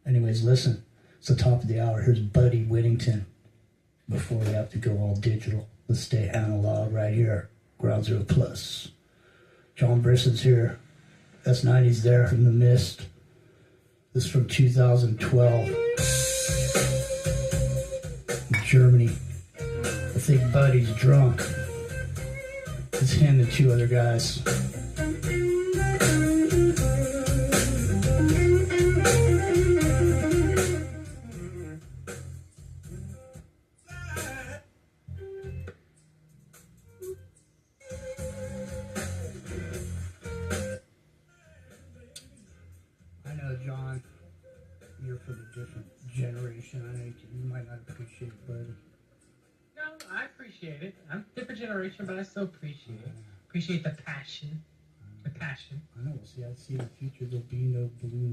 Anyways, listen. It's the top of the hour. Here's Buddy Whittington. Before we have to go all digital, let's stay analog right here. Ground Zero Plus. John Brisson's here. S90's there from the mist. This is from 2012. Germany. I think Buddy's drunk. It's him and two other guys. I know, John, you're from a different generation. I know you might not appreciate it, Buddy. No, I appreciate it. I'm a different generation, but I still appreciate it. Appreciate the passion. The passion. I know. See, I see in the future there'll be no blue.